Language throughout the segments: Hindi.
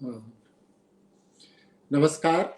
हाँ। नमस्कार।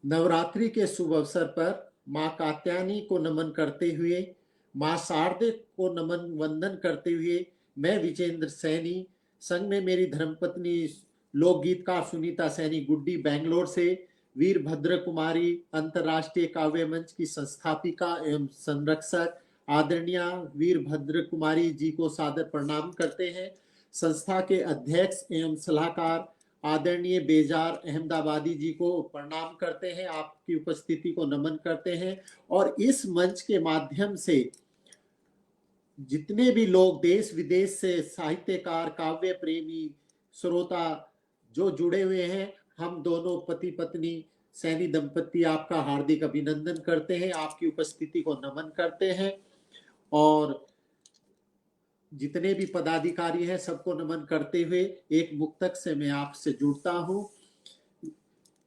नवरात्रि के शुभ अवसर पर माँ कात्यायनी को नमन करते हुए, माँ शारदे को नमन वंदन करते हुए, मैं विजेंद्र सैनी, संग में मेरी धर्मपत्नी लोकगीतकार सुनीता सैनी गुड्डी बेंगलोर से, वीरभद्र कुमारी अंतर्राष्ट्रीय काव्य मंच की संस्थापिका एवं संरक्षक आदरणीय वीरभद्र कुमारी जी को सादर प्रणाम करते हैं। संस्था के अध्यक्ष एवं सलाहकार आदरणीय बेजार अहमदाबादी जी को प्रणाम करते हैं, आपकी उपस्थिति को नमन करते हैं। और इस मंच के माध्यम से जितने भी लोग देश विदेश से साहित्यकार, काव्य प्रेमी, श्रोता जो जुड़े हुए हैं, हम दोनों पति पत्नी सैनी दंपति आपका हार्दिक अभिनंदन करते हैं, आपकी उपस्थिति को नमन करते हैं। और जितने भी पदाधिकारी हैं सबको नमन करते हुए एक मुक्तक से मैं आपसे जुड़ता हूँ।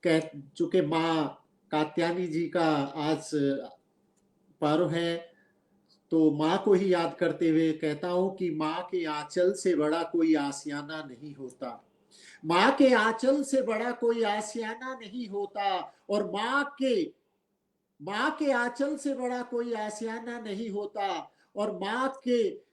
चूंकि माँ कात्यायनी जी का आज पर्व है, तो माँ को ही याद करते हुए कहता हूँ कि माँ के आंचल से बड़ा कोई आशियाना नहीं होता, माँ के आंचल से बड़ा कोई आशियाना नहीं होता, और माँ के आंचल से बड़ा कोई आशियाना नहीं होता, और माँ के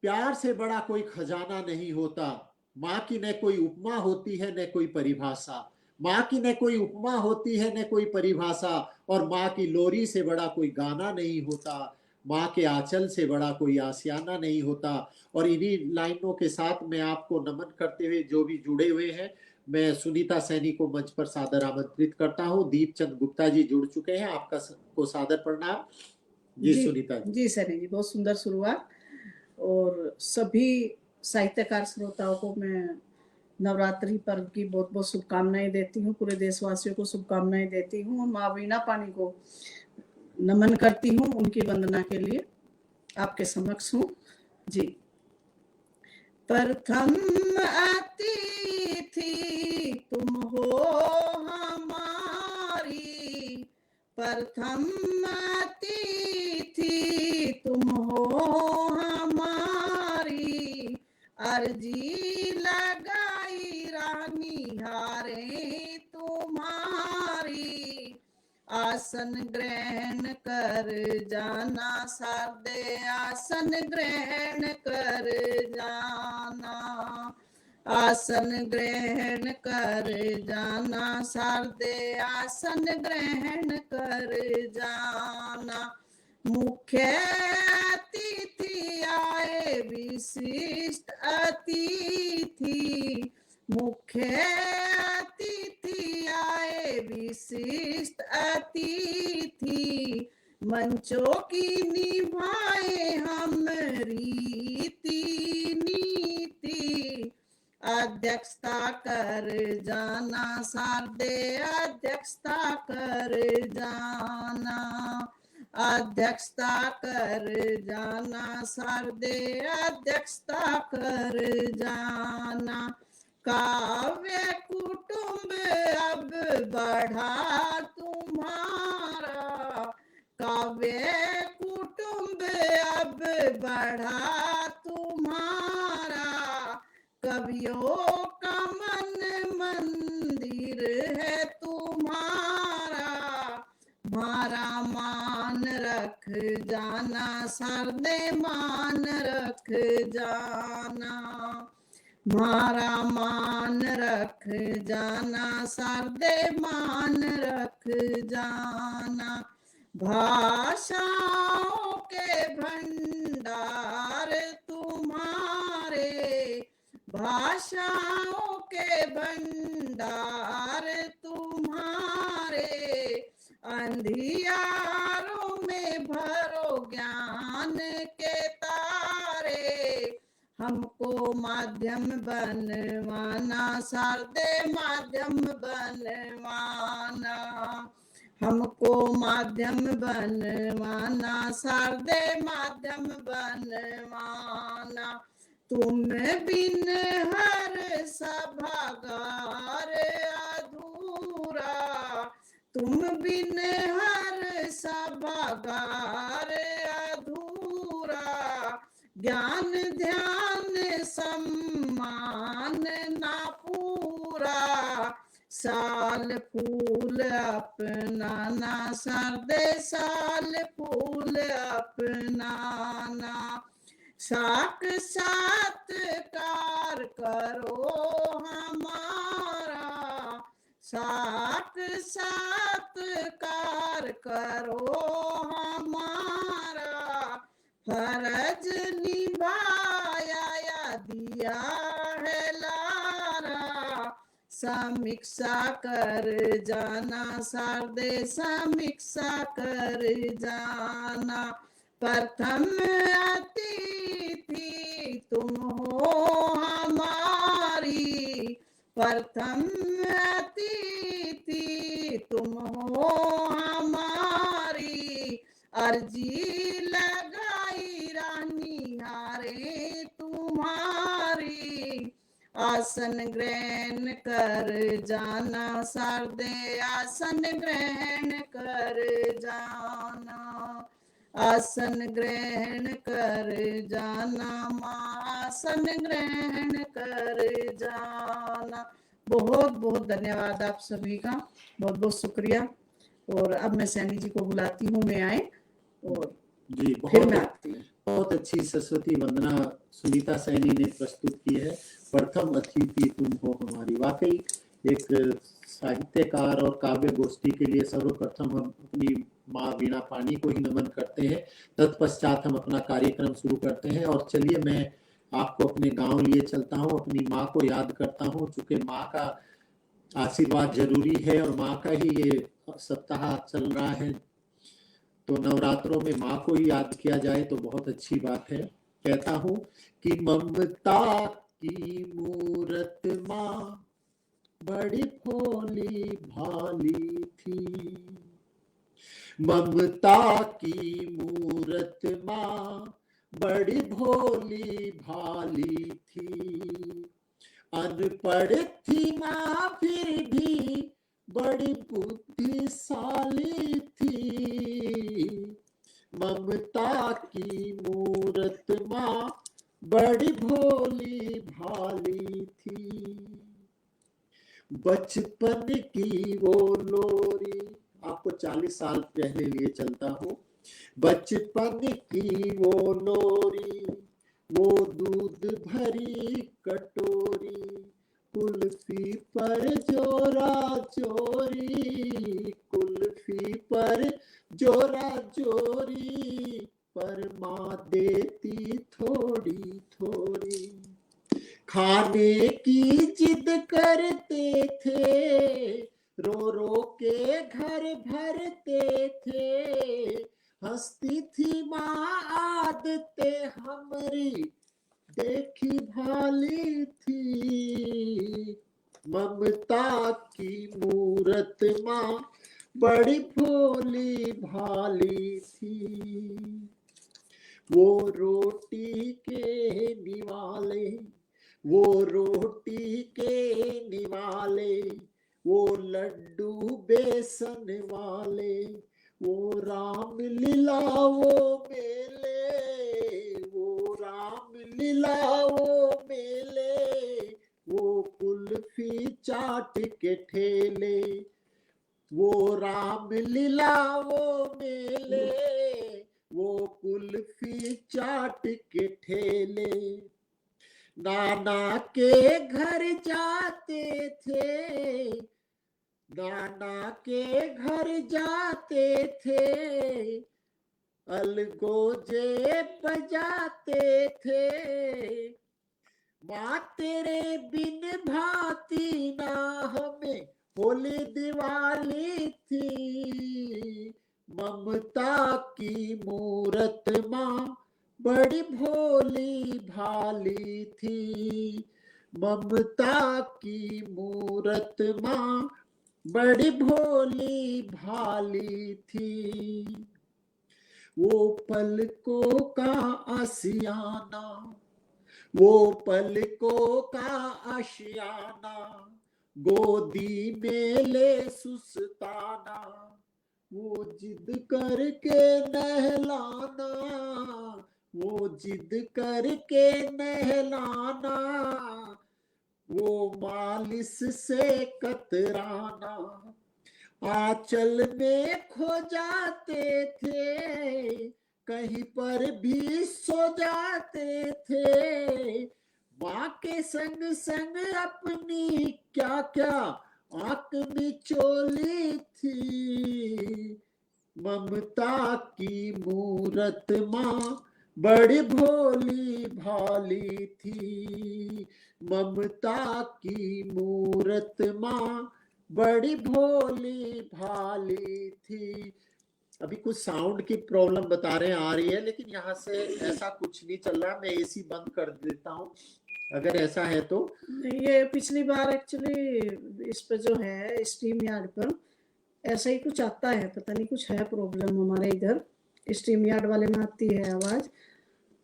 प्यार से बड़ा कोई खजाना नहीं होता। माँ की न कोई उपमा होती है न कोई परिभाषा, माँ की न कोई उपमा होती है न कोई परिभाषा, और माँ की लोरी से बड़ा कोई गाना नहीं होता, माँ के आंचल से बड़ा कोई आशियाना नहीं होता। और इन्हीं लाइनों के साथ मैं आपको नमन करते हुए जो भी जुड़े हुए हैं, मैं सुनीता सैनी को मंच पर सादर आमंत्रित करता हूँ। दीपचंद गुप्ता जी जुड़ चुके हैं, आपका को सादर प्रणाम। जी सुनीता जी सैनी जी, बहुत सुंदर शुरुआत। और सभी साहित्यकार श्रोताओं को मैं नवरात्रि पर्व की बहुत बहुत शुभकामनाएं देती हूँ, पूरे देशवासियों को शुभकामनाएं देती हूँ, और माँ वीणा पानी को नमन करती हूँ, उनकी वंदना के लिए आपके समक्ष हूँ जी। प्रथम अतिथि तुम हो हमारी, प्रथम अतिथि तुम हो हमारी, अर्जी लगाई रानी हारे तुम्हारी, आसन ग्रहण कर जाना शारदे, आसन ग्रहण कर जाना, आसन ग्रहण कर जाना शारदे, आसन ग्रहण कर जाना। मुख्य अतिथि आए विशिष्ट अतिथि, मुख्य अतिथि आए विशिष्ट अतिथि, मंचों की निभाए हम रीति नीति, अध्यक्षता कर जाना शारदे, अध्यक्षता कर जाना, अध्यक्षता कर जाना शारदे, अध्यक्षता कर जाना। काव्य कुटुंब अब बढ़ा तुम्हारा, काव्य कुटुंब अब बढ़ा तुम्हारा, कवियों का मन मंदिर है तुम्हारा, मारा मान रख जाना शारदे, मान रख जाना, मारा मान रख जाना शारदे, मान रख जाना। भाषाओं के भंडार तुम्हारे, भाषाओं के भंडार तुम्हारे, अंधियारों में भरो ज्ञान के तारे, हमको माध्यम बनवाना शारदे, माध्यम बनवाना, हमको माध्यम बनवाना शारदे, माध्यम बनवाना। तुम बिन हर सभागार अधूरा, तुम बिन हर सभागार अधूरा, ज्ञान ध्यान सम्मान साल फूल अपना ना सर्दे साल फूल अपना ना साक सात्कार करो हमारा साक सात्कार करो हमारा फर्ज निभाया या दिया है लारा समीक्षा कर जाना शारदे समीक्षा कर जाना प्रथम अतिथि तुम हो हमारी प्रथम अतिथि तुम हो हमारी अर्जी लगाई रानी हारे तुम्हारी आसन ग्रहण कर जाना शारदे आसन ग्रहण कर जाना आसन ग्रहण कर जाना माँ आसन ग्रहण कर जाना। बहुत बहुत धन्यवाद आप सभी का, बहुत बहुत शुक्रिया। और अब मैं सैनी जी को बुलाती हूँ, मैं आए और जी फिर मैं आती हूँ। बहुत अच्छी सरस्वती वंदना सुनीता सैनी ने प्रस्तुत की है। प्रथम अतिथि तुम हो हमारी, वाकई एक साहित्यकार और काव्य गोष्ठी के लिए सर्वप्रथम हम अपनी माँ वीणा पानी को ही नमन करते हैं। तत्पश्चात हम अपना कार्यक्रम शुरू करते हैं। और चलिए मैं आपको अपने गांव लिए चलता हूँ, अपनी माँ को याद करता हूँ, चूंकि माँ का आशीर्वाद जरूरी है और माँ का ही ये सप्ताह चल रहा है, तो नवरात्रों में माँ को ही याद किया जाए तो बहुत अच्छी बात है। कहता हूँ कि ममता की मूरत माँ बड़ी भोली भाली थी, ममता की मूरत माँ बड़ी भोली भाली थी, अनपढ़ थी माँ फिर भी बड़ी बुद्धिशाली थी, ममता की मूरत माँ बड़ी भोली भाली थी। बचपन की वो लोरी, आपको 40 साल पहले लिए चलता हूँ। बचपन की वो लोरी, वो दूध भरी कटोरी, कुल्फी पर जोरा जोरी, कुल्फी पर जोरा जोरी, पर माँ देती थोड़ी थोड़ी। खाने की जिद करते थे, रो रो के घर भरते थे, हंसती थी माँ आदतें हमारी देखी भाली थी, ममता की मूरत माँ बड़ी भोली भाली थी। वो रोटी के निवाले, वो रोटी के निवाले, वो लड्डू बेसन वाले, वो राम लीला वो मेले, वो राम लीला वो मेले, वो कुल्फी चाट के ठेले, वो राम लीला वो मेले, वो कुल्फी चाट के ठेले। नाना के घर जाते थे, नाना के घर जाते थे, अलगोजे बजाते थे, माँ तेरे बिन भाती ना हमें होली दिवाली थी, ममता की मूरत माँ बड़ी भोली भाली थी, ममता की मूरत माँ बड़ी भोली भाली थी। वो पलकों का आशियाना, वो पलकों का आशियाना, गोदी में ले सुस्ताना, वो जिद करके नहलाना, वो जिद करके नहलाना, वो मालिश से कतराना, आंचल में खो जाते थे, कहीं पर भी सो जाते थे। माँ के संग संग अपनी क्या क्या आंख में चोली थी। ममता की मूरत माँ बड़ी भोली भाली थी। ममता की मूरत माँ बड़ी भोली भाली थी। अभी कुछ साउंड की प्रॉब्लम बता रहे हैं आ रही है, लेकिन यहाँ से ऐसा कुछ नहीं चल रहा। मैं एसी बंद कर देता हूँ अगर ऐसा है तो। ये पिछली बार एक्चुअली इस पे जो है स्ट्रीम यार्ड पर ऐसा ही कुछ आता है, पता नहीं कुछ है प्रॉब्लम हमारे इधर, स्ट्रीम यार्ड वाले में आती है आवाज।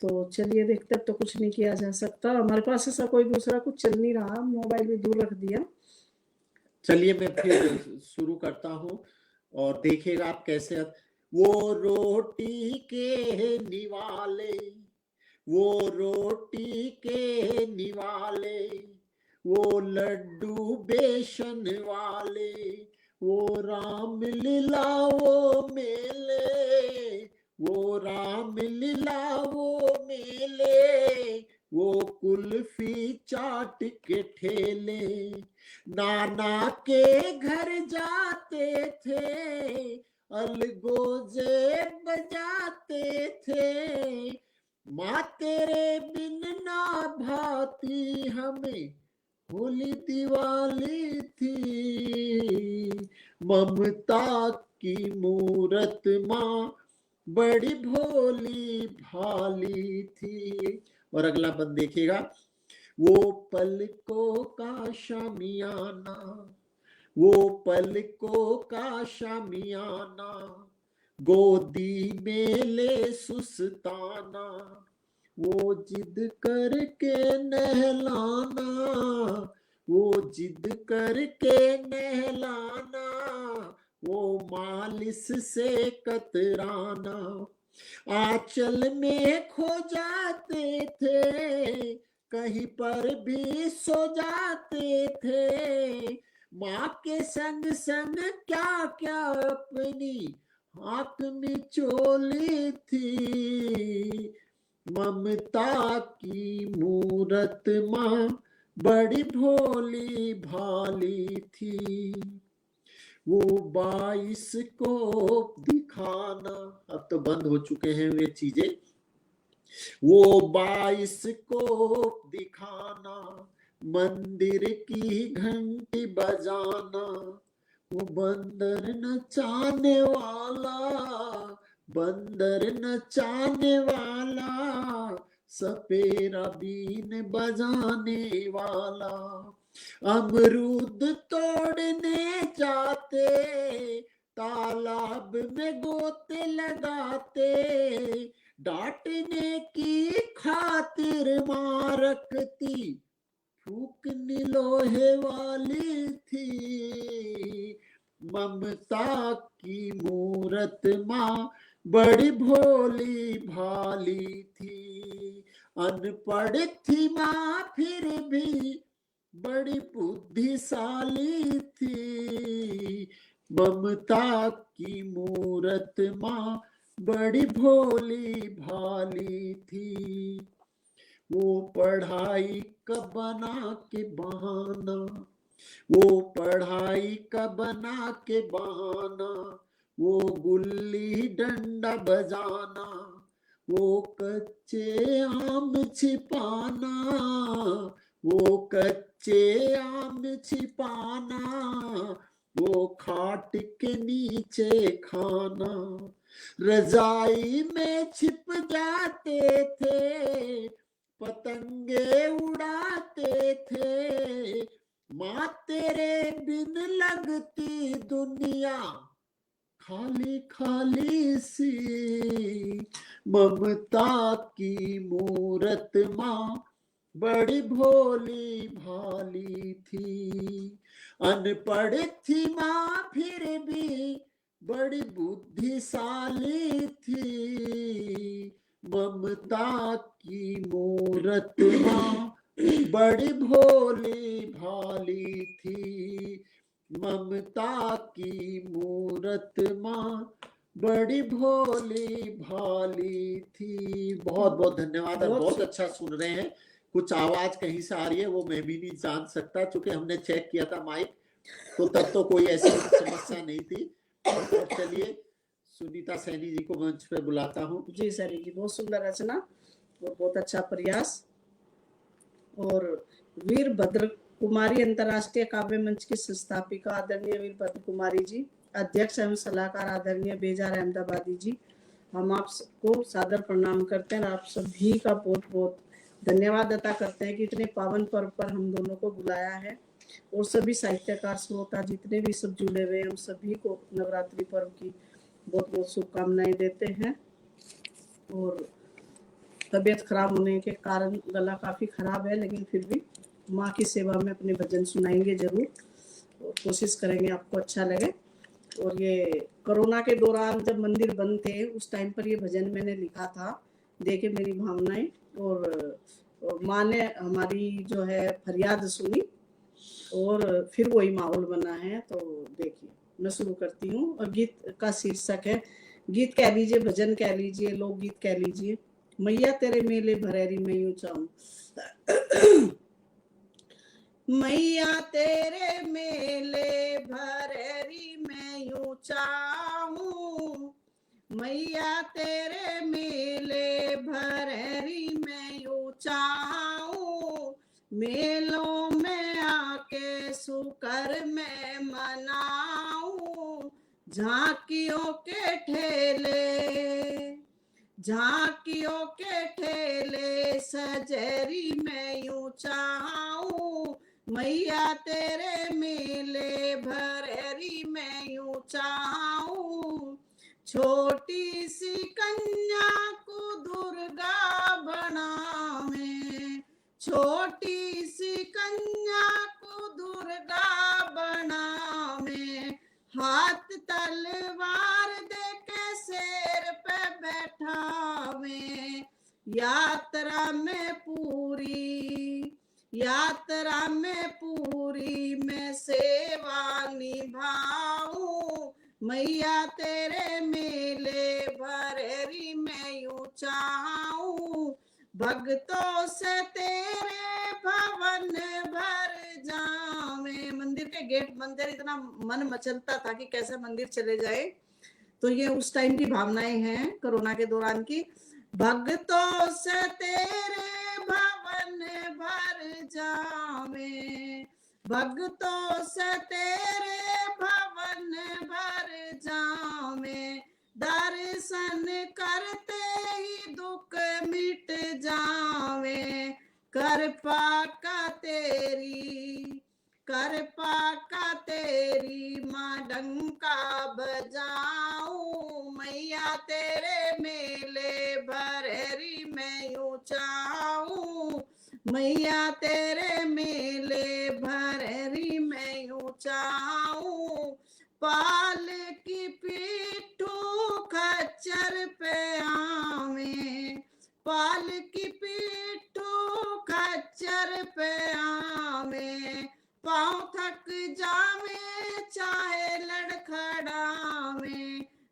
तो चलिए देखते, अब तो कुछ नहीं किया जा सकता, हमारे पास ऐसा कोई दूसरा कुछ चल नहीं रहा, मोबाइल भी दूर रख दिया। चलिए मैं फिर शुरू करता हूँ और देखिएगा आप कैसे। वो रोटी के निवाले, वो रोटी के निवाले, वो लड्डू बेसन वाले, वो राम लीला वो मेले, वो राम लीला वो मेले, वो कुल्फी चाट के ठेले। नाना के घर जाते थे, अलगोजे बजाते थे। माँ तेरे बिन ना भाती हमें होली दिवाली थी। ममता की मूरत माँ बड़ी भोली भाली थी। और अगला बंद देखिएगा। वो पलकों का शामियाना, वो पलकों का शामियाना, गोदी में ले सुस्ताना, वो जिद करके नहलाना, वो जिद करके नहलाना, वो मालिश से कतराना, आंचल में खो जाते थे, कहीं पर भी सो जाते थे। माँ के संग संग क्या क्या अपनी हाथ में चोली थी। ममता की मूरत माँ बड़ी भोली भाली थी। वो 22 को दिखाना, अब तो बंद हो चुके हैं वे चीजें। वो 22 को दिखाना, मंदिर की घंटी बजाना, वो बंदर नचाने वाला, बंदर नचाने वाला, सपेरा बीन बजाने वाला। अमरूद तोड़ने जाते, तालाब में गोते लगाते, डांटने की खातिर मां रखती, फूकनी लोहे वाली थी। ममता की मूरत माँ बड़ी भोली भाली थी। अनपढ़ थी माँ फिर भी बड़ी बुद्धिशाली थी। ममता की मूरत माँ बड़ी भोली भाली थी। वो पढ़ाई का बना के बहाना, वो पढ़ाई का बना के बहाना, वो गुल्ली डंडा बजाना, वो कच्चे आम छिपाना, वो कच्चे आम छिपाना, वो खाट के नीचे खाना। रजाई में छिप जाते थे, पतंगे उड़ाते थे। माँ तेरे बिन लगती दुनिया खाली खाली सी। ममता की मूरत माँ बड़ी भोली भाली थी। अनपढ़ थी माँ फिर भी बड़ी बुद्धिशाली थी। ममता की मूरत माँ बड़ी भोली भाली थी ममता की मूरत माँ, बड़ी भोली भाली थी। बहुत बहुत धन्यवाद और बहुत अच्छा सुन रहे हैं। कुछ आवाज कहीं से आ रही है वो मैं भी नहीं जान सकता, क्योंकि हमने चेक किया था माइक, तो तब तो कोई ऐसी समस्या नहीं थी। और चलिए सुनीता सैनी जी को मंच पे बुलाता हूँ। जी सैनी जी, बहुत सुंदर रचना और बहुत अच्छा प्रयास। और वीरभद्र कुमारी अंतर्राष्ट्रीय काव्य मंच की संस्थापिका आदरणीय वीरभद्र कुमारी जी, अध्यक्ष एवं सलाहकार आदरणीय बेजार अहमदाबादी जी, हम आपको सादर प्रणाम करते हैं और आप सभी का बहुत बहुत धन्यवाद अदा करते हैं कि इतने पावन पर्व पर हम दोनों को बुलाया है। और सभी साहित्यकार श्रोता जितने भी सब जुड़े हुए हैं, हम सभी को नवरात्रि पर्व की बहुत बहुत शुभकामनाएं देते हैं। और तबीयत खराब होने के कारण गला काफ़ी खराब है, लेकिन फिर भी माँ की सेवा में अपने भजन सुनाएंगे जरूर और कोशिश करेंगे आपको अच्छा लगे। और ये कोरोना के दौरान जब मंदिर बंद थे उस टाइम पर ये भजन मैंने लिखा था, देखे मेरी भावनाएं। और माँ ने हमारी जो है फरियाद सुनी और फिर वही माहौल बना है। तो देखिए मैं शुरू करती हूँ। और गीत का शीर्षक है, गीत कह लीजिए, भजन कह लीजिए, लोकगीत कह लीजिए। मैया तेरे मेले भरेरी मैं यूं चाहूं। मैया तेरे मेले भरेरी मैं यूं चाहूं, मैया तेरे मेले भरेरी मैं यूं चाहूं, मेलों में आके सुकर मैं मनाऊं, झांकियों के ठेले, झांकियों के ठेले सजरी मैं यूं चाहूं, मैया तेरे मेले भरेरी मैं यूं चाहूं, छोटी सी कन्या को दुर्गा बनावे, छोटी सी कन्या को दुर्गा बनावे, हाथ तलवार दे के शेर पे बैठावे, यात्रा में पूरी, यात्रा में पूरी मैं सेवा निभाऊं, मैया तेरे मेले भरेरी मैं यूं चाहूं, भक्तों से तेरे भवन भर जावे। मंदिर के गेट बंद थे, इतना मन मचलता था कि कैसे मंदिर चले जाए। तो ये उस टाइम की भावनाएं हैं कोरोना के दौरान की। भक्तों से तेरे भवन भर जावे, भक्तों से तेरे भवन भर जावे, दर्शन करते ही दुख मिट जावे, कृपा का तेरी, कृपा का तेरी माँ डंका बजाऊं, मैया तेरे मेले भरेरी मैं यूं चाहूं, मैया तेरे मेले भरेरी मैं यूं चाहूं, पाल की पीठू खच्चर पे आवे, पाल की पीठू खच्चर पे आवे, पाँव थक जावे चाहे लड़खड़ावे,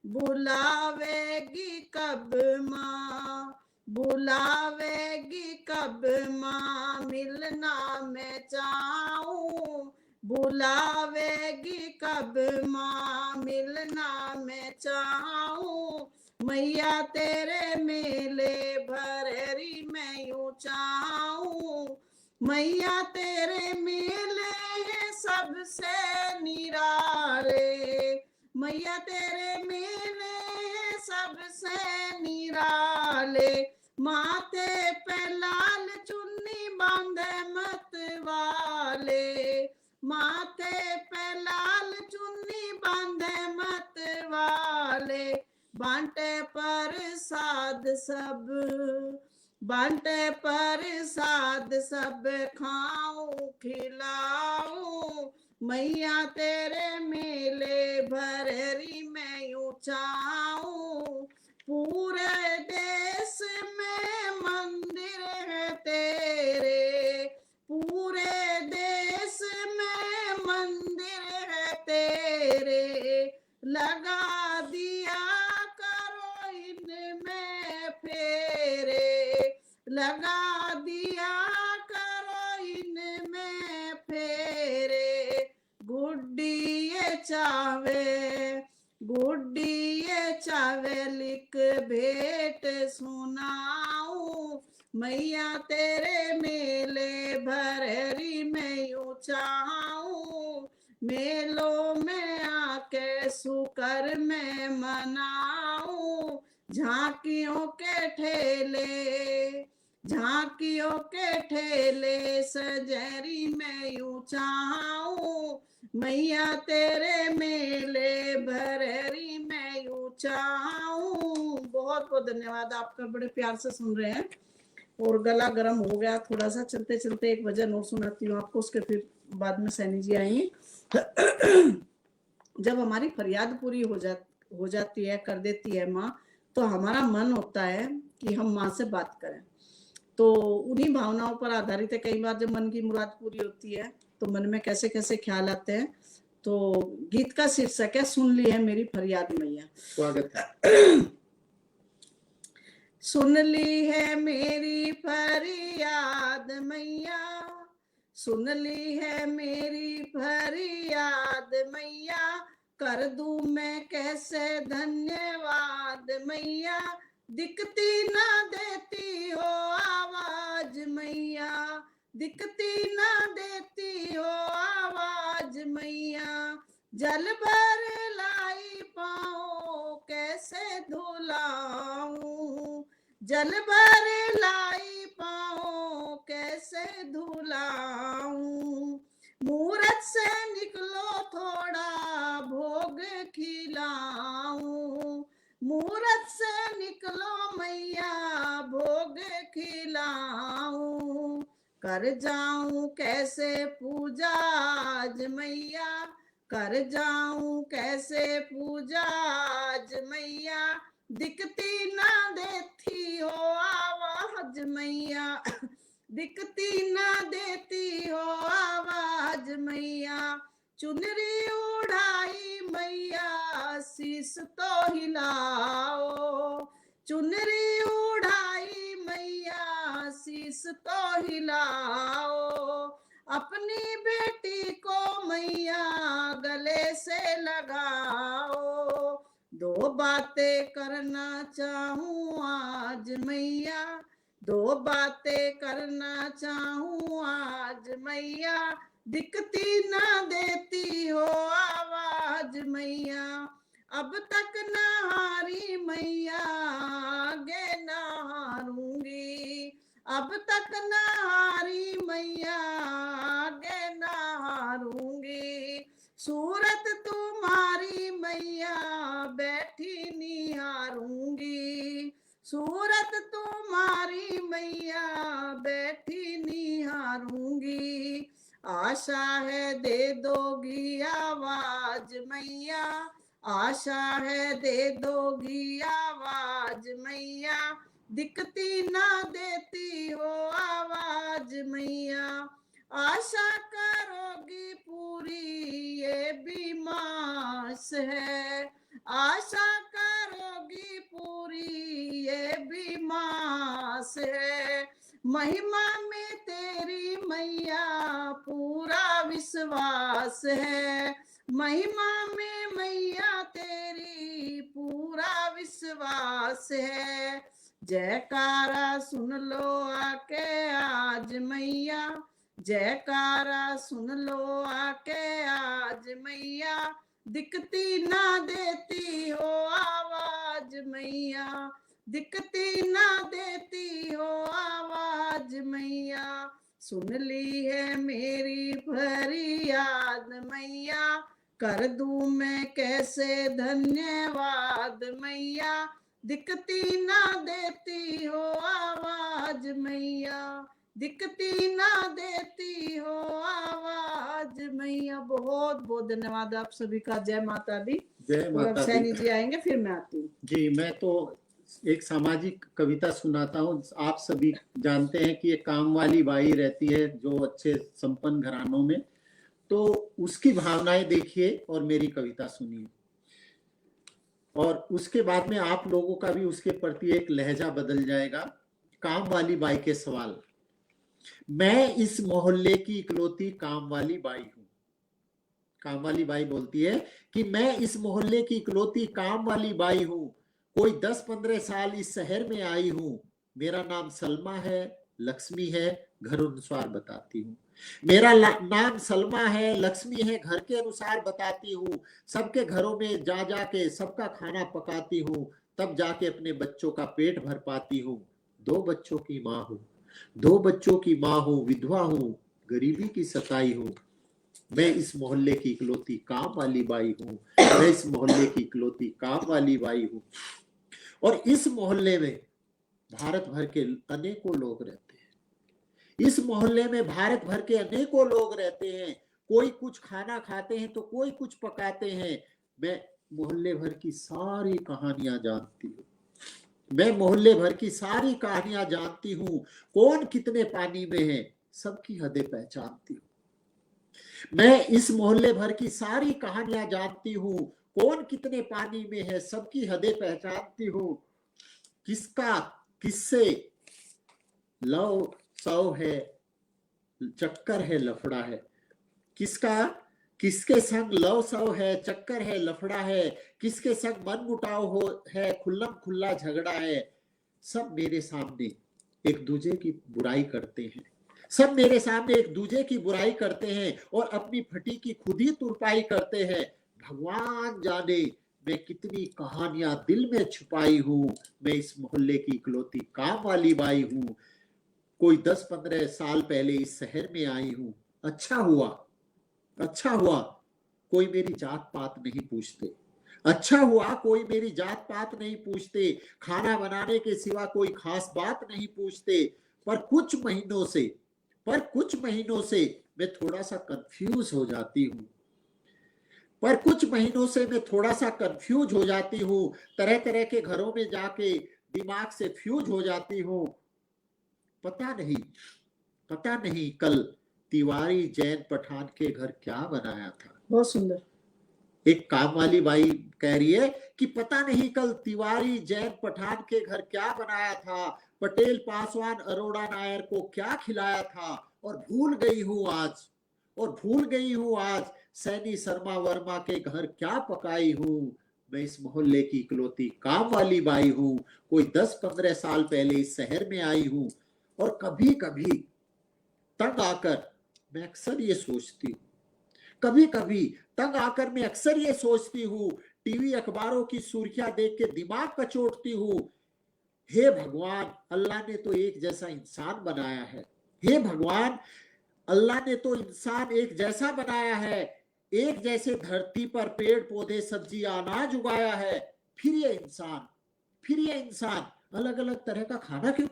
बुलावेगी कब माँ, बुलावेगी कब माँ, मिलना मैं चाहूं, बुलावेगी कब माँ, मिलना मैं चाहूं, मैया तेरे मेले भरेरी मैं यूं चाहूं, मैया तेरे मेले हैं सबसे निराले, मैया तेरे मेले हैं सबसे निराले, माथे पे लाल चुन्नी बांधे मत वाले, माथे पे लाल चुन्नी बांधे मत वाले, बांटे प्रसाद सब, बांटे प्रसाद सब खाऊं खिलाऊं, मैया तेरे मेले भरेरी मैं यूं चाहूं, पूरे देश में मंदिर है तेरे, लगा दिया करो इनमें फेरे, गुड्डिए चावे लिख भेंट सुनाऊं, मैया तेरे मेले भररी में यूं चाहूं, मेलों में आके सुकर में मनाऊं, झांकियों के ठेले सजरी में यूं चाहूं, मैया तेरे मेले भररी में यूं चाहूं। बहुत बहुत धन्यवाद आपका, बड़े प्यार से सुन रहे हैं। और गला गर्म हो गया थोड़ा सा, चलते चलते एक भजन और सुनाती हूँ आपको, उसके फिर बाद में सैनी जी आएंगे। जब हमारी फरियाद पूरी हो जाती है, कर देती है माँ, तो हमारा मन होता है कि हम माँ से बात करें। तो उन्हीं भावनाओं पर आधारित है। कई बार जब मन की मुराद पूरी होती है तो मन में कैसे कैसे ख्याल आते हैं। तो गीत का शीर्षक है सुन ली है मेरी फरियाद मैया। स्वागत है। सुन ली है मेरी फरियाद मैया, सुन ली है मेरी फरियाद मैया, कर दूं मैं कैसे धन्यवाद मैया, दिखती ना देती हो आवाज मैया, दिखती ना देती हो आवाज मैया, जल भर लाई पाओ कैसे धुलाऊं, जल भर लाई पाओ कैसे धुलाऊं, मूरत से निकलो थोड़ा भोग खिलाऊं, मूरत से निकलो मैया भोग खिलाऊं, कर जाऊं कैसे पूजा आज मैया, कर जाऊं कैसे पूजा आज मैया, दिखती ना देती हो आवाज मैया, दिखती ना देती हो आवाज मैया, चुनरी उड़ाई मैया शीश तो हिलाओ, चुनरी उड़ाई मैया शीश तो हिलाओ, अपनी बेटी को मैया गले से लगाओ, दो बातें करना चाहूं आज मैया, दो बातें करना चाहूं आज मैया, दिखती ना देती हो आवाज मैया, अब तक ना हारी मैया आगे ना हारूंगी, अब तक ना हारी मैया आगे ना हारूंगी, सूरत तुम्हारी मैया बैठी निहारूंगी, सूरत तुम्हारी मैया बैठी निहारूंगी, आशा है दे दोगी आवाज मैया, आशा है दे दोगी आवाज मैया, दिखती ना देती हो आवाज मैया, आशा करोगी पूरी ये भी मास है, आशा करोगी पूरी ये भी मास है, महिमा में तेरी मैया पूरा विश्वास है, महिमा में मैया तेरी पूरा विश्वास है, जयकारा सुन लो आके आज मैया, जयकारा सुन लो आके आज मैया, दिखती ना देती हो आवाज मैया, दिखती ना देती हो आवाज मैया, सुन ली है मेरी फरियाद मैया, कर दूं मैं कैसे धन्यवाद मैया, दिखती ना देती हो आवाज मैया, दिखती ना देती हो आवाज मैया। बहुत बहुत धन्यवाद आप सभी का। जय माता दी। जय माता दी। सैनी जी आएंगे फिर मैं आती हूँ। जी, मैं तो एक सामाजिक कविता सुनाता हूँ। आप सभी जानते हैं कि ये काम वाली बाई रहती है जो अच्छे संपन्न घरानों में, तो उसकी भावनाएं देखिए और मेरी कविता सुनिए, और उसके बाद में आप लोगों का भी उसके प्रति एक लहजा बदल जाएगा। काम वाली बाई के सवाल। मैं इस मोहल्ले की इकलौती काम वाली बाई हूं। काम वाली बाई बोलती है कि मैं इस मोहल्ले की इकलौती काम वाली बाई हूं। कोई 10-15 साल इस शहर में आई हूं। मेरा नाम सलमा है, लक्ष्मी है, घर अनुसार बताती हूँ। मेरा नाम सलमा है, लक्ष्मी है, घर के अनुसार बताती हूँ। सबके घरों में जा जाके सबका खाना पकाती हूँ, तब जाके अपने बच्चों का पेट भर पाती हूँ। 2 बच्चों की माँ हूँ, 2 बच्चों की माँ हूँ, विधवा हूँ, गरीबी की सताई हूँ। मैं इस मोहल्ले की इकलौती काम वाली बाई हूँ। मैं इस मोहल्ले की इकलौती काम वाली बाई हूँ। और इस मोहल्ले में भारत भर के अनेकों लोग रहते हैं। इस मोहल्ले में भारत भर के अनेकों लोग रहते हैं। कोई कुछ खाना खाते हैं तो कोई कुछ पकाते हैं। मैं मोहल्ले भर की सारी कहानियां जानती हूँ। मैं मोहल्ले भर की सारी कहानियां जानती हूँ। कौन कितने पानी में है, सबकी हदें पहचानती हूँ। मैं इस मोहल्ले भर की सारी कहानियां जानती हूँ। कौन कितने पानी में है, सबकी हदें पहचानती हूँ। किसका किससे लव सव है, चक्कर है, लफड़ा है। किसका किसके संग लव सव है, चक्कर है, लफड़ा है। किसके संग मन मुटाव हो है, खुल्लम खुल्ला झगड़ा है। सब मेरे सामने एक दूसरे की बुराई करते हैं। सब मेरे सामने एक दूसरे की बुराई करते हैं और अपनी फटी की खुद ही तुरपाई करते हैं। भगवान जाने मैं कितनी कहानियां दिल में छुपाई हूँ। मैं इस मोहल्ले की इकलौती काम वाली बाई हूँ। कोई 10-15 साल पहले इस शहर में आई हूँ। अच्छा हुआ कोई मेरी जात पात नहीं पूछते। अच्छा हुआ कोई मेरी जात पात नहीं पूछते। खाना बनाने के सिवा कोई खास बात नहीं पूछते। पर कुछ महीनों से मैं थोड़ा सा कंफ्यूज हो जाती हूँ। तरह तरह के घरों में जाके दिमाग से फ्यूज हो जाती हूँ। पता नहीं कल तिवारी जैन पठान के घर क्या बनाया था। बहुत सुंदर। एक काम वाली बाई कह रही है कि पता नहीं कल तिवारी जैन पठान के घर क्या बनाया था, पटेल पासवान अरोड़ा नायर को क्या खिलाया था। और भूल गई हूँ आज सैनी शर्मा वर्मा के घर क्या पकाई हूँ। मैं इस मोहल्ले की इकलौती काम वाली बाई हूँ। कोई 10-15 साल पहले इस शहर में आई हूँ। और कभी कभी तंग आकर मैं अक्सर ये सोचती हूँ, टीवी अखबारों की सुर्खियां देख के दिमाग कचोटती हूँ। हे भगवान, अल्लाह ने तो एक जैसा इंसान बनाया है। हे भगवान, अल्लाह ने तो इंसान एक जैसा बनाया है। एक जैसे धरती पर पेड़ पौधे सब्जी अनाज उगाया है। फिर ये इंसान अलग अलग तरह का खाना क्यों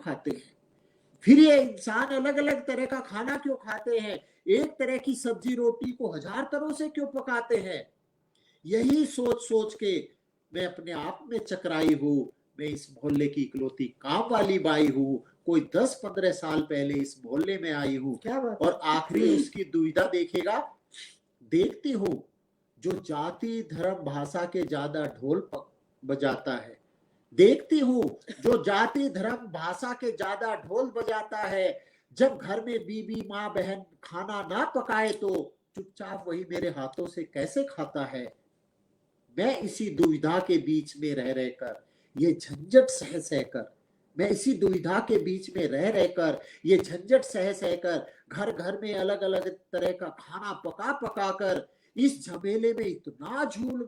खाते हैं। एक तरह की सब्जी रोटी को 1000 तरह से क्यों पकाते हैं। यही सोच के मैं अपने आप में चकराई हूँ। मैं इस मोहल्ले की इकलौती काम वाली बाई हूँ। कोई 10-15 साल पहले इस मोहल्ले में आई हूँ। क्या बात। और आखिरी उसकी दुविधा देखती हूँ जो जाति धर्म भाषा के ज्यादा ढोल बजाता है। जब घर में बीबी माँ बहन खाना ना पकाए तो चुपचाप वही मेरे हाथों से कैसे खाता है। मैं इसी दुविधा के बीच में रह रहकर ये झंझट सह सहकर घर घर में अलग अलग तरह का खाना पका कर इस झमेले में इतना झूल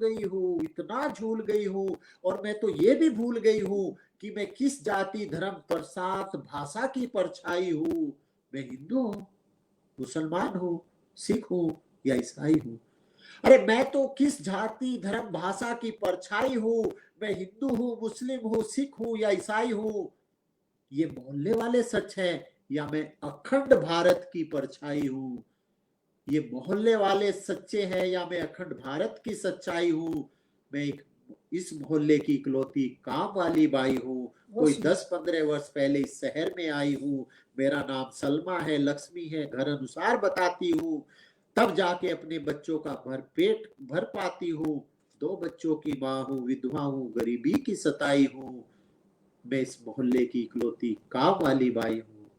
गई हूँ। और मैं तो ये भी भूल गई हूँ कि मैं किस जाति धर्म प्रसाद भाषा की परछाई हूँ। मैं हिंदू हूँ, मुसलमान हूँ, सिख हूँ या ईसाई हूँ। अरे मैं तो किस जाति धर्म भाषा की परछाई हूँ। मैं हिंदू हूँ, मुस्लिम हूँ, सिख हूँ या ईसाई हूँ। ये मोहल्ले वाले सच है या मैं अखंड भारत की परछाई हूँ। ये मोहल्ले वाले सच्चे हैं या मैं अखंड भारत की सच्चाई हूँ। मैं इस मोहल्ले की इकलौती काम वाली बाई हूँ। कोई 10-15 वर्ष पहले इस शहर में आई हूँ। मेरा नाम सलमा है, लक्ष्मी है, घर अनुसार बताती हूँ। तब जाके अपने बच्चों का पेट भर पाती हूँ। 2 बच्चों की माँ हूँ, विधवा हूँ, गरीबी की सताई हूँ। मैं इस मोहल्ले की इकलौती काम वाली बाई हूँ,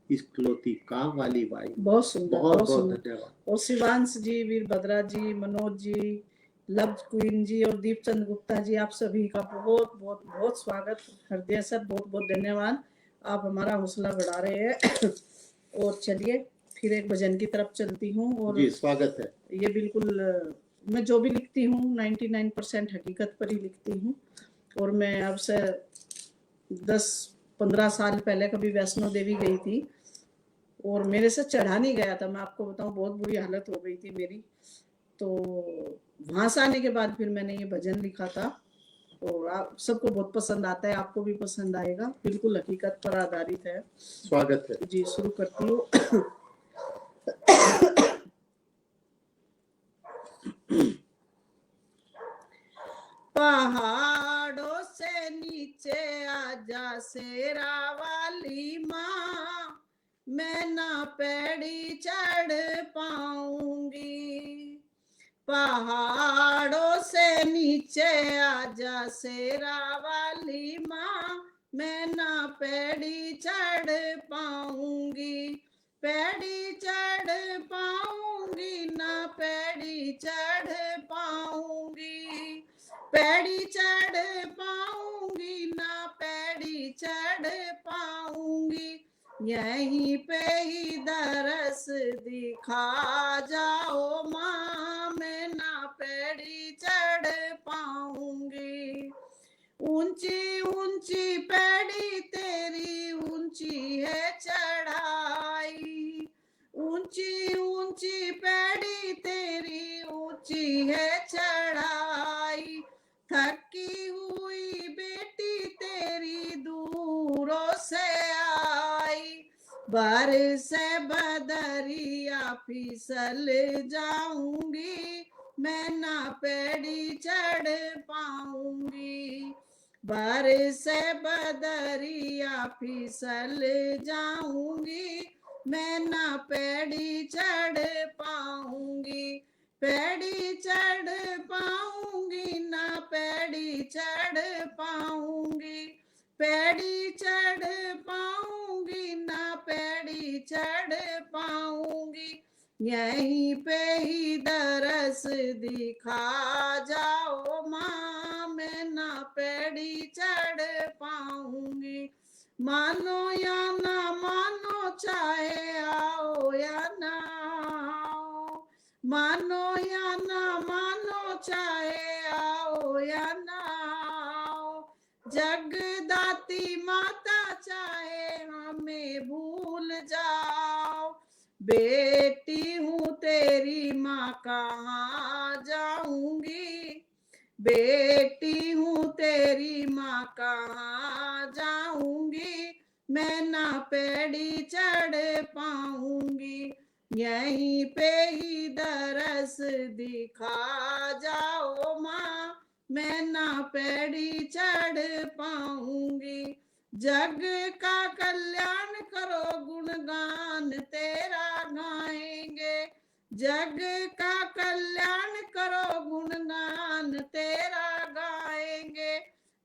इकलौती काम वाली बाई हूँ। बहुत सुंदर, बहुत बहुत बहुत सुंदर। धन्यवाद। और शिवांश जी, वीरभद्रा जी, मनोज जी, लव क्वीन जी और दीपचंद गुप्ता जी, आप सभी का बहुत बहुत बहुत स्वागत, हृदय से बहुत बहुत धन्यवाद। आप हमारा हौसला बढ़ा रहे हैं। और चलिए फिर एक भजन की तरफ चलती हूँ। और जी स्वागत है। ये बिल्कुल मैं जो भी लिखती हूँ 99% हकीकत पर ही लिखती हूँ। और मैं अब से 10-15 साल पहले कभी वैष्णो देवी गई थी और मेरे से चढ़ा नहीं गया था, मैं आपको बताऊं, बहुत बुरी हालत हो गई थी मेरी। तो वहां से आने के बाद फिर मैंने ये भजन लिखा था और आप सबको बहुत पसंद आता है, आपको भी पसंद आएगा, बिल्कुल हकीकत पर आधारित है। स्वागत है। जी शुरू करती हूँ। पहाड़ों से नीचे आजा शेरा वाली माँ, मैं ना पैड़ी चढ़ पाऊंगी। पहाड़ों से नीचे आजा शेरा वाली माँ, मैं ना पैड़ी चढ़ पाऊंगी। पैड़ी चढ़ पाऊंगी ना पैड़ी चढ़ पाऊंगी। पैड़ी चढ़ पाऊंगी ना पैड़ी चढ़ पाऊंगी। यहीं पे ही दरस दिखा जाओ माँ, मैं ना पैड़ी चढ़ पाऊंगी। ऊंची ऊंची पैड़ी तेरी ऊंची है चढ़ाई, ऊंची ऊंची पैड़ी तेरी ऊंची है चढ़ाई। थकी हुई बेटी तेरी दूरों से आई, बारिश से बदरिया फिसल जाऊंगी, मैं ना पैड़ी चढ़ पाऊंगी। बारिश से बदरिया फिसल जाऊंगी, मैं ना पैड़ी चढ़ पाऊंगी। पैड़ी चढ़ पाऊंगी ना पैड़ी चढ़ पाऊंगी। पैड़ी चढ़ पाऊंगी ना पैड़ी चढ़ पाऊंगी। यहीं पे ही दरस दिखा जाओ माँ, मैं ना पैड़ी चढ़ पाऊंगी। मानो या ना मानो चाहे आओ या ना आओ, मानो या ना मानो चाहे आओ या ना आओ। जगदाती माता चाहे हमें भूल जाओ, बेटी हूँ तेरी माँ कहाँ जाऊंगी। बेटी हूँ तेरी माँ कहाँ जाऊंगी, मैं ना पैड़ी चढ़ पाऊंगी। यहीं पे ही दरस दिखा जाओ माँ, मैं ना पैड़ी चढ़ पाऊंगी। जग का कल्याण करो गुणगान तेरा गाएंगे, जग का कल्याण करो गुणगान तेरा गाएंगे।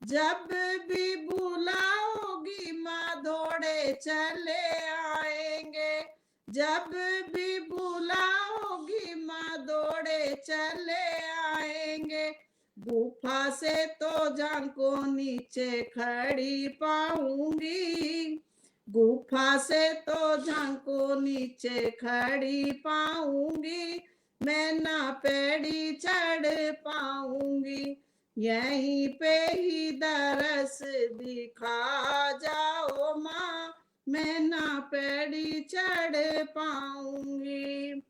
जब भी बुलाओगी माँ दौड़े चले आएंगे, जब भी बुलाओगी माँ दौड़े चले आएंगे। गुफा से तो झांको नीचे खड़ी पाऊंगी, गुफा से तो झांको नीचे खड़ी पाऊंगी, मैं ना पैड़ी चढ़ पाऊंगी। यहीं पे ही दरस दिखा जाओ माँ, मैं ना पैड़ी चढ़ पाऊंगी।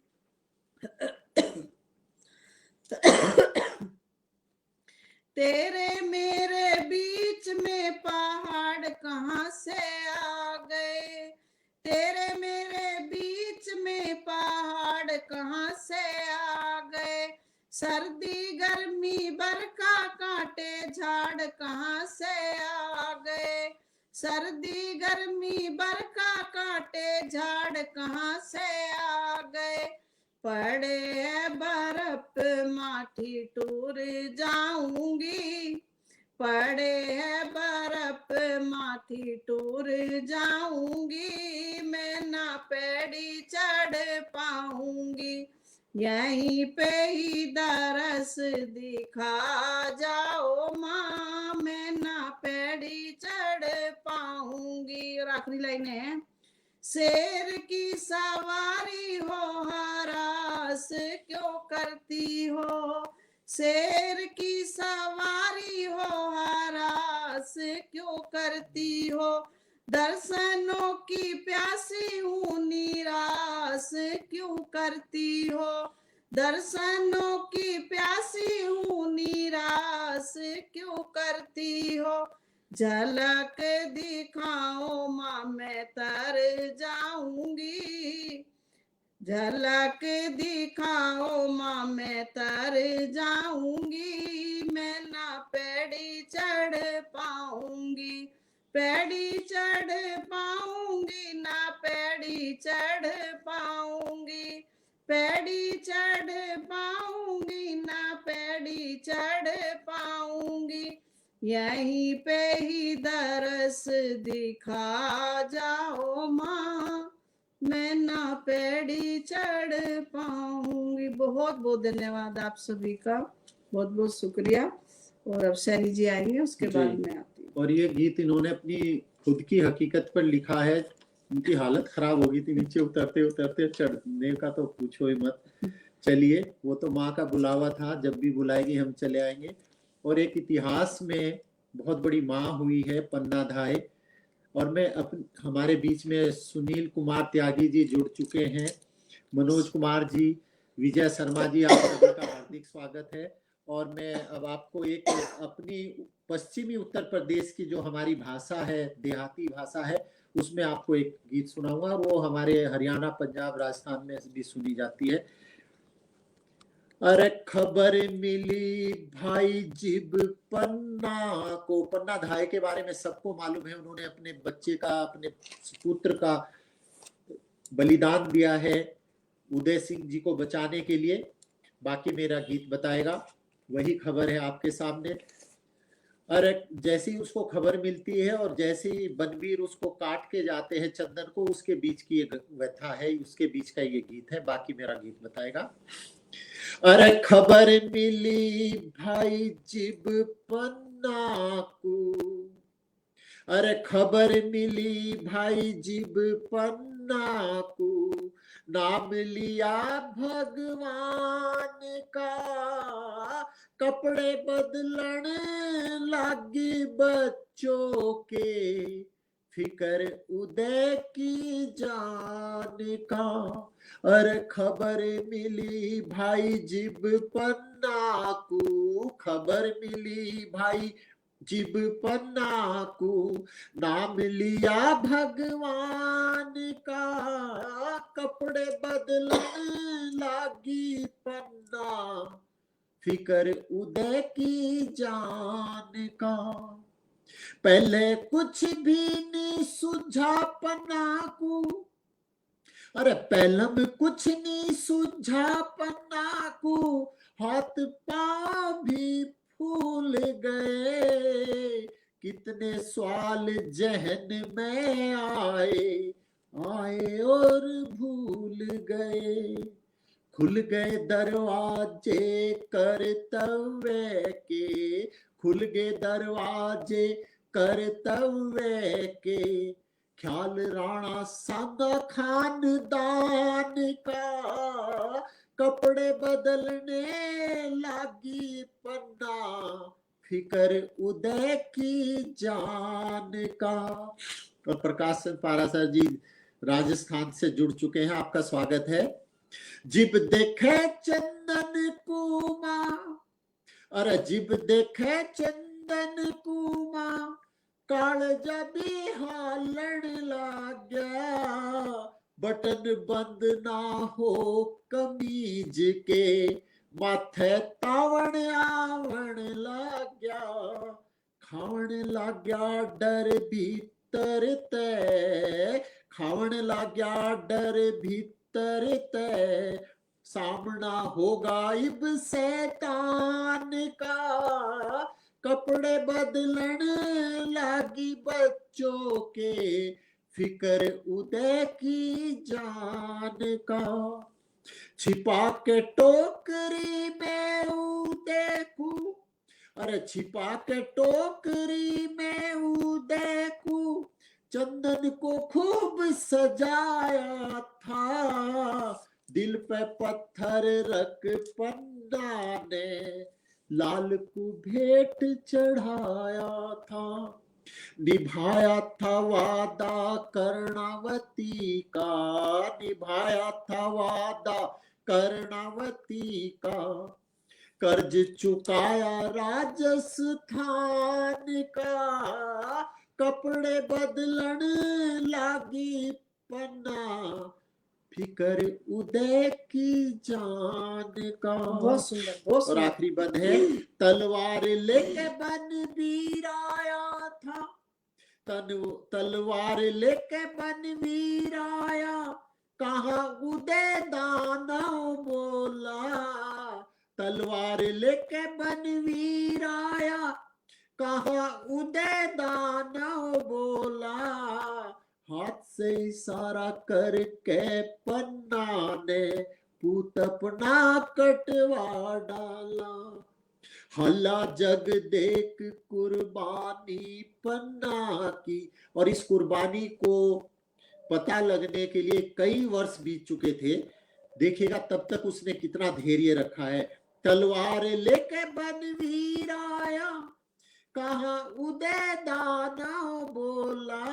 तेरे मेरे बीच में पहाड़ कहाँ से आ गए, तेरे मेरे बीच में पहाड़ कहाँ से आ गए। सर्दी गर्मी बरखा कांटे झाड़ कहाँ से आ गए, सर्दी गर्मी बरखा कांटे झाड़ कहाँ से आ गए। पड़े है बर्फ माठी टूर जाऊंगी, पड़े है बर्फ माथी टूर जाऊंगी, मैं ना पैड़ी चढ़ पाऊंगी, यहीं पे ही दरस दिखा जाओ माँ, मैं ना पैड़ी चढ़ पाऊंगी। और आखिरी लाइन है, शेर की सवारी हो हरास क्यों करती हो, शेर की सवारी हो हरास क्यों करती हो, दर्शनों की प्यासी हूँ निराश क्यों करती हो, दर्शनों की प्यासी हूँ निराश क्यों करती हो, झलक दिखाओ माँ मैं तर जाऊंगी, झलक दिखाओ माँ मैं तर जाऊंगी, मैं ना पैड़ी चढ़ पाऊंगी, पैड़ी चढ़ पाऊंगी, ना पैड़ी चढ़ पाऊंगी, पैड़ी चढ़ पाऊंगी, ना पैड़ी चढ़ पाऊंगी, यहीं पे ही दरस दिखा जाओ माँ, मैं ना पैड़ी चढ़ पाऊंगी। बहुत बहुत धन्यवाद आप सभी का, बहुत बहुत शुक्रिया। और अब सैनी जी आएंगे, उसके जी। बाद में आती हूँ। और ये गीत इन्होंने अपनी खुद की हकीकत पर लिखा है। उनकी हालत खराब हो गई थी नीचे उतरते उतरते, चढ़ने का तो पूछो ही मत। चलिए, वो तो माँ का बुलावा था, जब भी बुलाएगी हम चले आएंगे। और एक इतिहास में बहुत बड़ी माँ हुई है पन्ना धाय। और मैं हमारे बीच में सुनील कुमार त्यागी जी जुड़ चुके हैं, मनोज कुमार जी, विजय शर्मा जी, आप सभी का हार्दिक स्वागत है। और मैं अब आपको एक अपनी पश्चिमी उत्तर प्रदेश की जो हमारी भाषा है, देहाती भाषा है, उसमें आपको एक गीत सुनाऊंगा। वो हमारे हरियाणा, पंजाब, राजस्थान में भी सुनी जाती है। अरे खबर मिली भाई जिब पन्ना को, पन्ना धाय के बारे में सबको मालूम है। उन्होंने अपने बच्चे का, अपने पुत्र का बलिदान दिया है उदय सिंह जी को बचाने के लिए। बाकी मेरा गीत बताएगा, वही खबर है आपके सामने। अरे जैसी उसको खबर मिलती है और जैसे ही बनवीर उसको काट के जाते हैं चंदन को, उसके बीच की एक व्यथा है, उसके बीच का ये गीत है। बाकी मेरा गीत बताएगा। अरे खबर मिली भाई जिब पन्ना को, अरे खबर मिली भाई जिब पन्ना को, नाम लिया भगवान का, कपड़े बदलन लागी बच्चों के, फिकर उदय की जान का। अरे खबर मिली भाई जिब पन्ना को, खबर मिली भाई जिब पन्ना को, नाम लिया भगवान का, कपड़े बदलन लागी पन्ना, फिकर उदय की जान का। पहले कुछ भी नहीं सूझा पन्ना को, अरे पहलम कुछ नहीं सूझा पन्ना को, हाथ पांव भी फूल गए, कितने सवाल जहन में आए, आए और भूल गए। खुल गए दरवाजे कर्तव्य के, खुल गए दरवाजे कर्तव्य के, ख्याल राणा सांगा खानदान का, कपड़े बदलने लागी पन्ना, फिकर उदय की जान का। और प्रकाश पारासर जी राजस्थान से जुड़ चुके हैं, आपका स्वागत है। जिब देखे चंदन कुमा, अरे जिब देखे चंदन कुमा, कालजा भी हालण लाग गया, बटन बंद ना हो कमीज के, माथे तावण आवण लाग गया, खावण लाग गया डर भीतर ते, खावण लाग गया डर भीतर ते, सामना होगा इब शैतान का, कपड़े बदलन लागी बच्चों के, फिकर उदय की जान का। छिपा के टोकरी में देखूं, अरे छिपा के टोकरी में देखूं, चंदन को खूब सजाया था, दिल पे पत्थर रख पन्ना ने लाल को भेंट चढ़ाया था। निभाया था वादा कर्णावती का, निभाया था वादा कर्णावती का, कर्ज चुकाया राजस्थान का, कपड़े बदलन लागी पन्ना, फिकर उदय की जान का। बहुत सुंदर, बहुत और सुंदर। आखिरी बंद है, तलवार लेके बनवीर आया था, तलवार लेके बनवीर आया, कहा उदय दानव बोला, तलवार लेके बनवीर आया, कहा उदय दानव बोला, हाथ से इशारा करके पन्ना ने पूत अपना कटवा डाला। हल्ला जग देख कुर्बानी पन्ना की। और इस कुर्बानी को पता लगने के लिए कई वर्ष बीत चुके थे। देखिएगा तब तक उसने कितना धैर्य रखा है। तलवार लेके बनवीर आया, कहा उदय दानव बोला,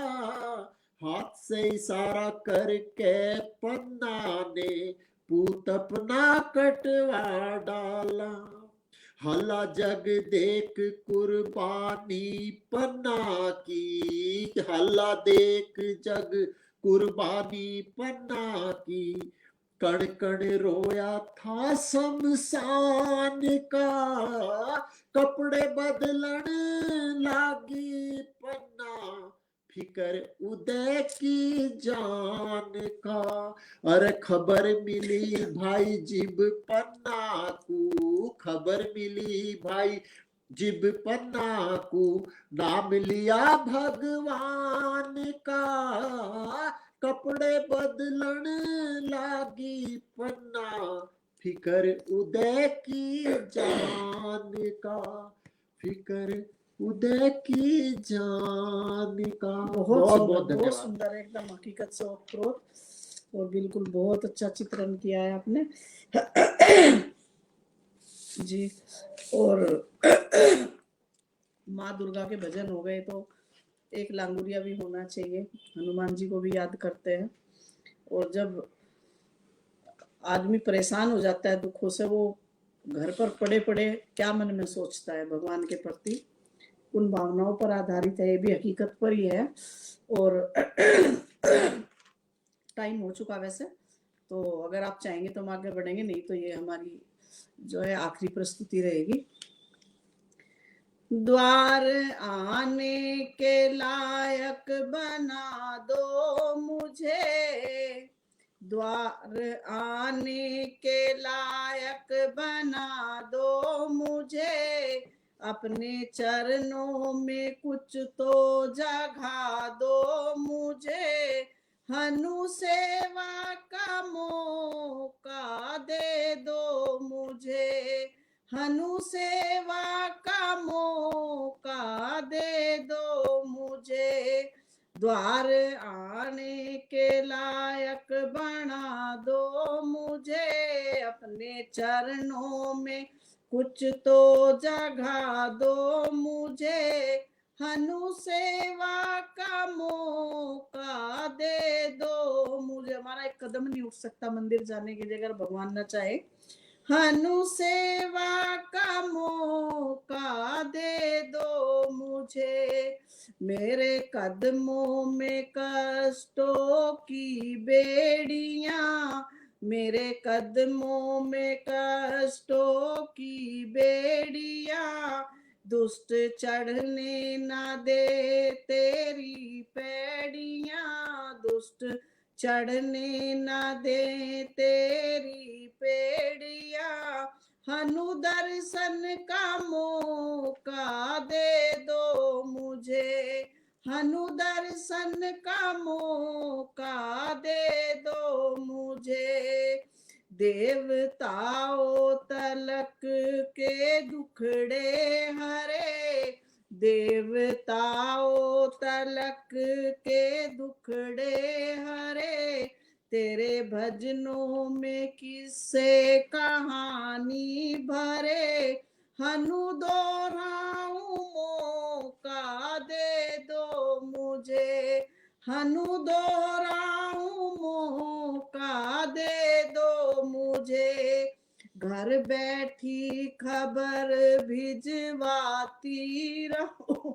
हाथ से इशारा करके पन्ना ने पूत अपना कटवा डाला। हल्ला जग देख कुर्बानी पन्ना की, हल्ला देख जग कुर्बानी पन्ना की, कण कण रोया था शमशान का, कपड़े बदलन लागी पन्ना, फिकर उदय की जान का। अरे खबर मिली भाई जिब पन्ना को, खबर मिली भाई जिब पन्ना को, नाम लिया भगवान का, कपड़े बदलन लागी पन्ना, फिकर उदय की जान का, फिकर उदय की जान का। बहुत बहुत धन्यवाद। सुंदर, एकदम हकीकत से ओतप्रोत, और बिल्कुल बहुत अच्छा चित्रण किया है आपने जी। और माँ दुर्गा के भजन हो गए तो एक लांगुरिया भी होना चाहिए। हनुमान जी को भी याद करते हैं, और जब आदमी परेशान हो जाता है दुखों से, वो घर पर पड़े पड़े क्या मन में सोचता है भगवान के प्रति, उन भावनाओं पर आधारित है, ये भी हकीकत पर ही है। और टाइम हो चुका वैसे, तो अगर आप चाहेंगे तो हम आगे बढ़ेंगे, नहीं तो ये हमारी जो है आखिरी प्रस्तुति रहेगी। द्वार आने के लायक बना दो मुझे, द्वार आने के लायक बना दो मुझे, अपने चरणों में कुछ तो जगह दो मुझे, हनु सेवा का मौका दे दो मुझे, हनु सेवा का मौका दे दो मुझे, द्वार आने के लायक बना दो मुझे, अपने चरणों में कुछ तो जगह दो मुझे, हनु सेवा का मौका दे दो मुझे। हमारा एक कदम नहीं उठ सकता मंदिर जाने के लिए अगर भगवान न चाहे। हनु सेवा का मौका दे दो मुझे, मेरे कदमों में कष्टों की बेड़ियां, मेरे कदमों में कष्टों की बेड़ियां, दुष्ट चढ़ने ना दे तेरी पैड़ियां, दुष्ट चढ़ने ना दे तेरी पेड़िया, हनु दर्शन का मौका दे दो मुझे, हनु दर्शन का मौका दे दो मुझे। देवताओं तलक के दुखड़े हरे, देवताओं तलक के दुखड़े हरे, तेरे भजनों में किस्से कहानी भरे, हनु दोहराऊं मौका दे दो मुझे, हनु दोहराऊं मौका दे दो मुझे। घर बैठी खबर भिजवाती रहूं,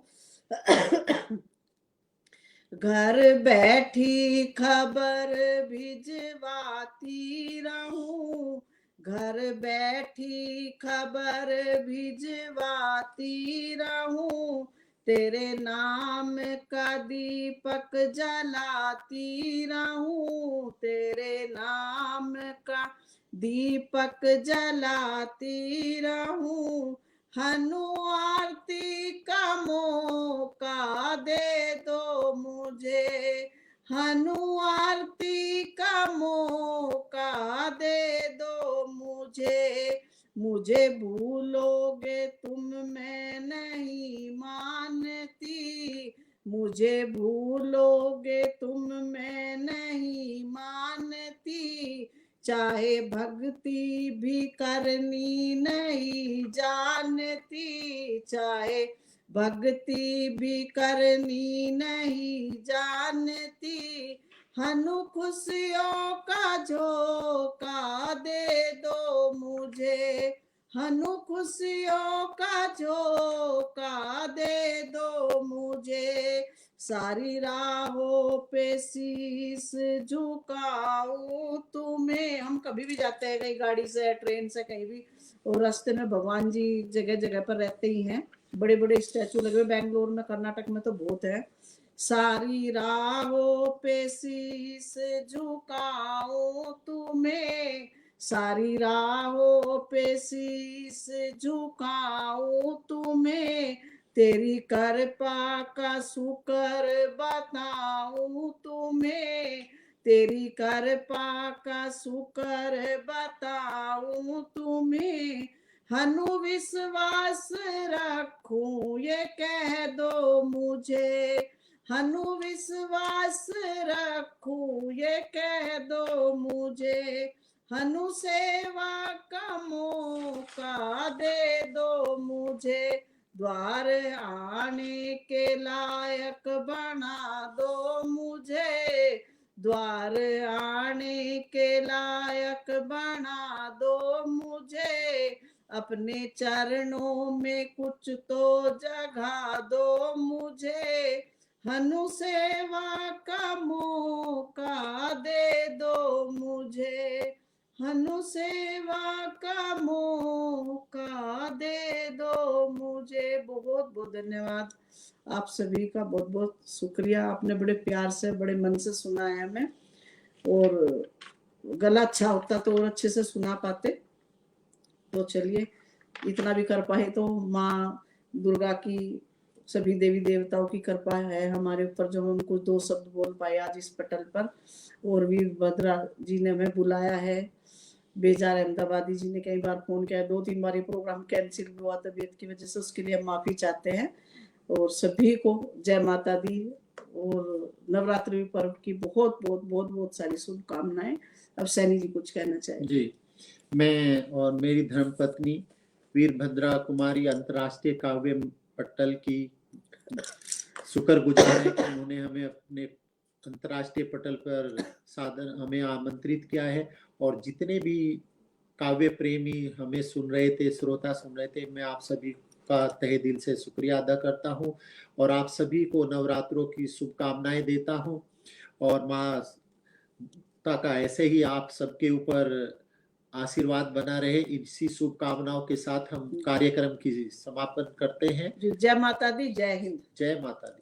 घर बैठी खबर भिजवाती रहूं, घर बैठी खबर भिजवाती रहूं, तेरे नाम का दीपक जलाती रहूं, तेरे नाम का दीपक जलाती रहूं। हनु आरती का मौका दे दो मुझे, हनु आरती का मौका दे दो मुझे। मुझे भूलोगे तुम मैं नहीं मानती, मुझे भूलोगे तुम मैं नहीं मानती, चाहे भक्ति भी करनी नहीं जानती, चाहे भक्ति भी करनी नहीं जानती। हनु खुशियों का झोंका दे दो मुझे, हनु खुशियों का झोंका दे दो मुझे। सारी राहों पे शीश झुकाऊं तुम्हें। हम कभी भी जाते हैं कहीं गाड़ी से ट्रेन से कहीं भी, और रास्ते में भगवान जी जगह जगह पर रहते ही हैं, बड़े बड़े स्टैचू लगे हुए, बेंगलोर में कर्नाटक में तो बहुत है। सारी राहों पे शीश झुकाऊं तुम्हें, सारी राहों पे शीश झुकाऊं तुम्हें, तेरी कृपा का शुक्र बताऊं तुम्हें, तेरी कृपा का शुक्र बताऊं तुम्हें। हनु विश्वास रखूं ये कह दो मुझे, हनु विश्वास रखूं ये कह दो मुझे। हनु सेवा का मौका दे दो मुझे, द्वार आने के लायक बना दो मुझे, द्वार आने के लायक बना दो मुझे। अपने चरणों में कुछ तो जगह दो मुझे, हनु सेवा का मौका दे दो मुझे, हनु सेवा का मौका दे दो मुझे। बहुत बहुत धन्यवाद आप सभी का, बहुत बहुत शुक्रिया। आपने बड़े प्यार से बड़े मन से सुना है हमें, और गला अच्छा होता तो और अच्छे से सुना पाते। तो चलिए, इतना भी कर पाए तो माँ दुर्गा की, सभी देवी देवताओं की कृपा है हमारे ऊपर, जो हम कुछ दो शब्द बोल पाए आज इस पटल पर। और वीरभद्रा जी ने हमें बुलाया है, बेजार अहमदाबादी जी ने कई बार फोन किया, 2-3 बार ये प्रोग्राम कैंसिल हुआ तबीयत की वजह से, उसके लिए हम माफी चाहते हैं। और सभी को जय माता दी, और नवरात्रि पर्व की बहुत बहुत बहुत बहुत सारी शुभकामनाएं। अब सैनी जी कुछ कहना चाहिए। जी, मैं और मेरी धर्मपत्नी वीरभद्रा कुमारी अंतर्राष्ट्रीय काव्य पट्टल की शुक्रगुजार है कि उन्होंने हमें अपने अंतर्राष्ट्रीय पटल पर सादर हमें आमंत्रित किया है। और जितने भी काव्य प्रेमी हमें सुन रहे थे, श्रोता सुन रहे थे, मैं आप सभी का तहे दिल से शुक्रिया अदा करता हूँ, और आप सभी को नवरात्रों की शुभकामनाएं देता हूँ। और माँ का ऐसे ही आप सबके ऊपर आशीर्वाद बना रहे। इसी शुभकामनाओं के साथ हम कार्यक्रम की समापन करते हैं। जय माता दी, जय हिंद। जय माता दी।